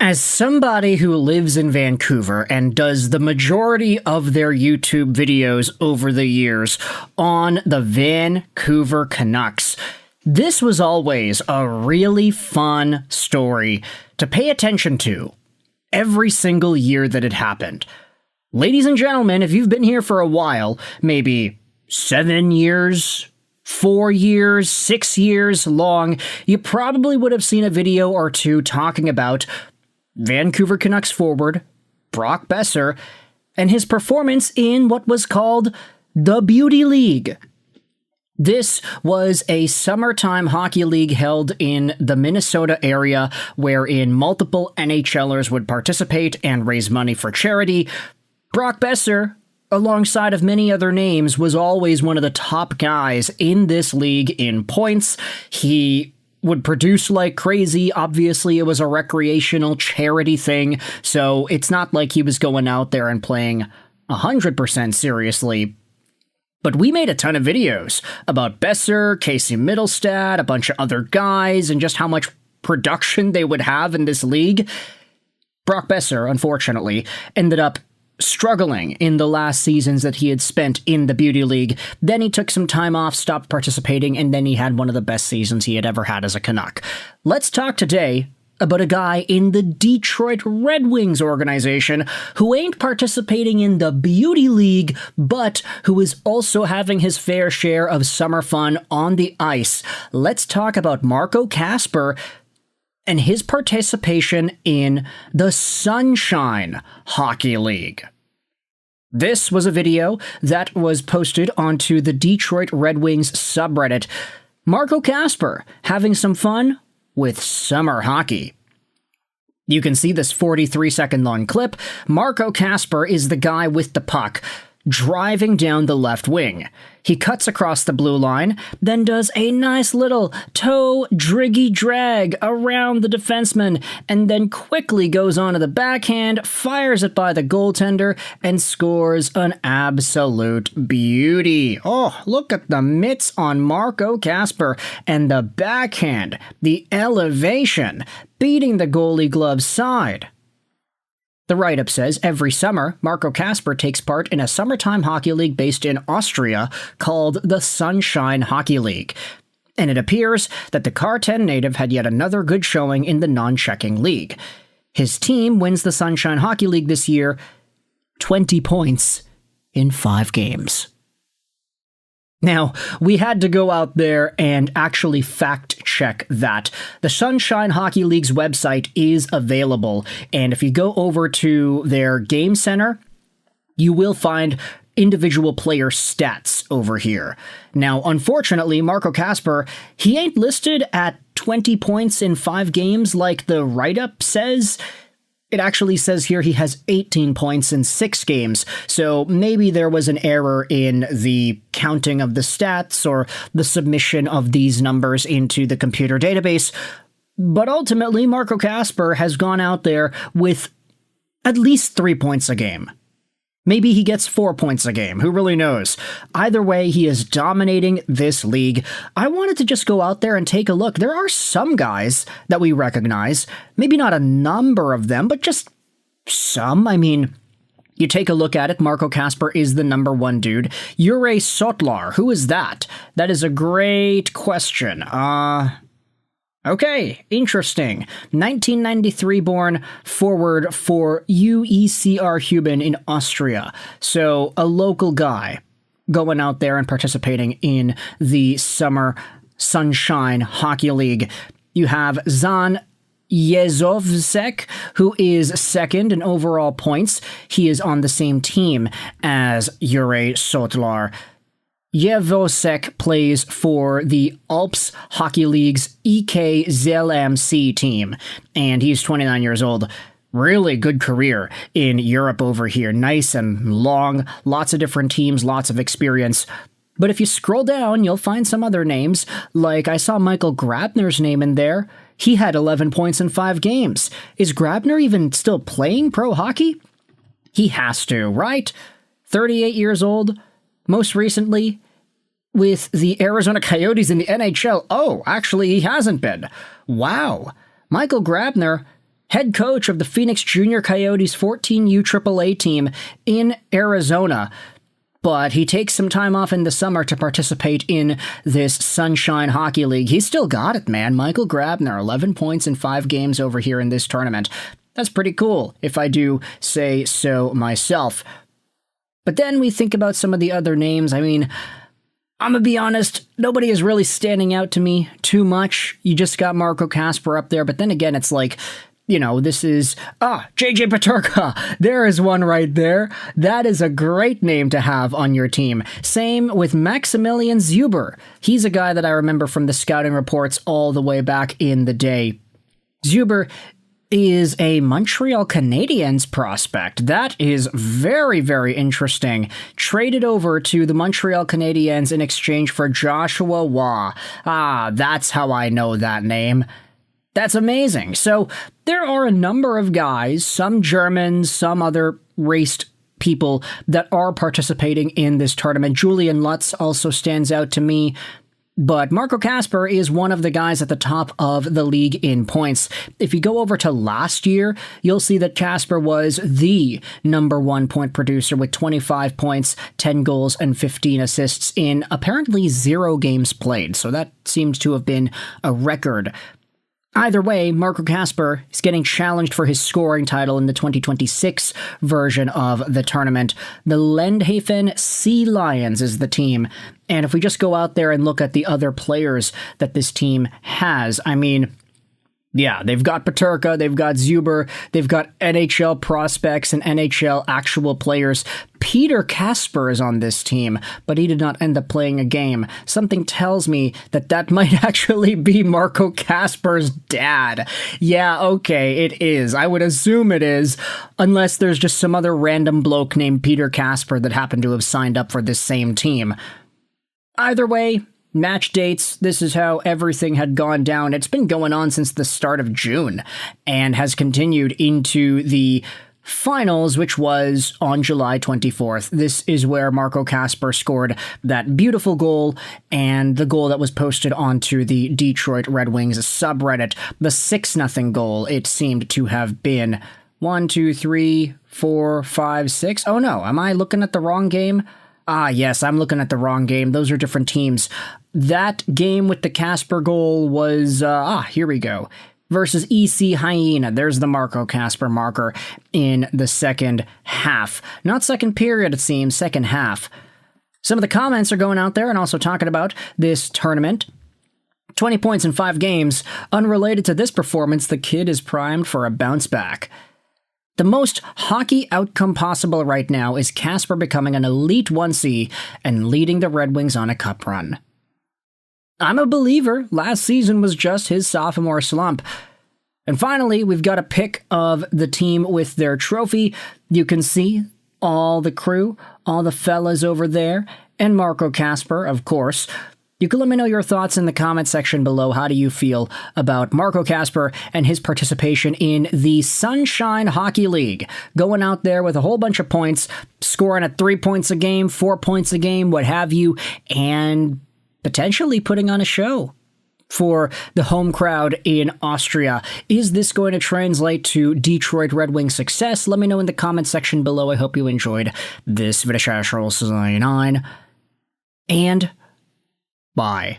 As somebody who lives in Vancouver and does the majority of their YouTube videos over the years on the Vancouver Canucks, this was always a really fun story to pay attention to every single year that it happened. Ladies and gentlemen, if you've been here for a while, maybe 7 years, 4 years, 6 years long, you probably would have seen a video or two talking about Vancouver Canucks forward Brock Boeser and his performance in what was called the Beauty League. This was a summertime hockey league held in the Minnesota area wherein multiple NHLers would participate and raise money for charity. Brock Boeser, alongside of many other names, was always one of the top guys in this league in points. He would produce like crazy. Obviously, it was a recreational charity thing, so it's not like he was going out there and playing 100% seriously. But we made a ton of videos about Boeser, Casey Mittelstadt, a bunch of other guys, and just how much production they would have in this league. Brock Boeser, unfortunately, ended up struggling in the last seasons that he had spent in the Beauty League. Then he took some time off, stopped participating, and then he had one of the best seasons he had ever had as a Canuck. Let's talk today about a guy in the Detroit Red Wings organization who ain't participating in the Beauty League, but who is also having his fair share of summer fun on the ice. Let's talk about Marco Kasper and his participation in the Sunshine Hockey League. This was a video that was posted onto the Detroit Red Wings subreddit. Marco Kasper having some fun with summer hockey. You can see this 43-second long clip. Marco Kasper is the guy with the puck, driving down the left wing. He cuts across the blue line, then does a nice little toe driggy drag around the defenseman, and then quickly goes onto the backhand, fires it by the goaltender, and scores an absolute beauty. Oh, look at the mitts on Marco Kasper, and the backhand, the elevation, beating the goalie glove's side. The write-up says, every summer, Marco Kasper takes part in a summertime hockey league based in Austria called the Sunshine Hockey League. And it appears that the Carson native had yet another good showing in the non-checking league. His team wins the Sunshine Hockey League this year, 20 points in 5 games. Now, we had to go out there and actually fact-check that. The Sunshine Hockey League's website is available, and if you go over to their game center, you will find individual player stats over here. Now, unfortunately, Marco Kasper, he ain't listed at 20 points in 5 games like the write-up says. It actually says here he has 18 points in 6 games, so maybe there was an error in the counting of the stats or the submission of these numbers into the computer database. But ultimately, Marco Kasper has gone out there with at least 3 points a game. Maybe he gets 4 points a game, who really knows? Either way, he is dominating this league. I wanted to just go out there and take a look. There are some guys that we recognize, maybe not a number of them, but just some. I mean, you take a look at it, Marco Kasper is the number 1 dude. Jure Sotlar, who is that? That is a great question. Okay, interesting. 1993 born forward for UECR Huben in Austria. So a local guy going out there and participating in the Summer Sunshine Hockey League. You have Zan Jezovsek, who is second in overall points. He is on the same team as Jure Sotlar. Jezovsek plays for the Alps Hockey League's EK ZLMC team, and he's 29 years old. Really good career in Europe over here. Nice and long, lots of different teams, lots of experience. But if you scroll down, you'll find some other names, like I saw Michael Grabner's name in there. He had 11 points in 5 games. Is Grabner even still playing pro hockey? He has to, right? 38 years old. Most recently, with the Arizona Coyotes in the NHL. Oh, actually, he hasn't been. Wow. Michael Grabner head coach of the Phoenix Junior Coyotes 14U AAA team in Arizona. But he takes some time off in the summer to participate in this Sunshine Hockey League. He's still got it, man. Michael Grabner, 11 points in 5 games over here in this tournament. That's pretty cool, if I do say so myself. But then we think about some of the other names. I mean, I'm going to be honest, nobody is really standing out to me too much. You just got Marco Kasper up there, but then again, it's like, this is, JJ Peterka. There is one right there. That is a great name to have on your team. Same with Maximilian Zuber. He's a guy that I remember from the scouting reports all the way back in the day. Zuber is a Montreal Canadiens prospect. That is very, very interesting. Traded over to the Montreal Canadiens in exchange for Joshua Waugh. That's how I know that name. That's amazing. So there are a number of guys, some Germans, some other raced people that are participating in this tournament. Julian Lutz also stands out to me. But Marco Kasper is one of the guys at the top of the league in points. If you go over to last year, you'll see that Kasper was the #1 point producer with 25 points, 10 goals, and 15 assists in apparently 0 games played. So that seems to have been a record. Either way, Marco Kasper is getting challenged for his scoring title in the 2026 version of the tournament. The Lendhafen Sea Lions is the team. And if we just go out there and look at the other players that this team has, I mean, yeah, they've got Peterka, they've got Zuber, they've got NHL prospects and NHL actual players. Peter Kasper is on this team, but he did not end up playing a game. Something tells me that that might actually be Marco Kasper's dad. Yeah, okay, it is. I would assume it is, unless there's just some other random bloke named Peter Kasper that happened to have signed up for this same team. Either way, match dates, this is how everything had gone down. It's been going on since the start of June and has continued into the finals, which was on July 24th. This is where Marco Kasper scored that beautiful goal and the goal that was posted onto the Detroit Red Wings subreddit. The 6-0 goal, it seemed to have been 1, 2, 3, 4, 5, 6. Oh no, am I looking at the wrong game? Yes, I'm looking at the wrong game. Those are different teams. That game with the Kasper goal was, here we go, versus EC Hyena. There's the Marco Kasper marker in the second half. Not second period, it seems, second half. Some of the comments are going out there and also talking about this tournament. 20 points in 5 games. Unrelated to this performance, the kid is primed for a bounce back. The most hockey outcome possible right now is Kasper becoming an elite 1C and leading the Red Wings on a cup run. I'm a believer. Last season was just his sophomore slump. And finally, we've got a pic of the team with their trophy. You can see all the crew, all the fellas over there, and Marco Kasper, of course. You can let me know your thoughts in the comment section below. How do you feel about Marco Kasper and his participation in the Sunshine Hockey League? Going out there with a whole bunch of points, scoring at 3 points a game, 4 points a game, what have you, and potentially putting on a show for the home crowd in Austria. Is this going to translate to Detroit Red Wings success? Let me know in the comment section below. I hope you enjoyed this video. And bye.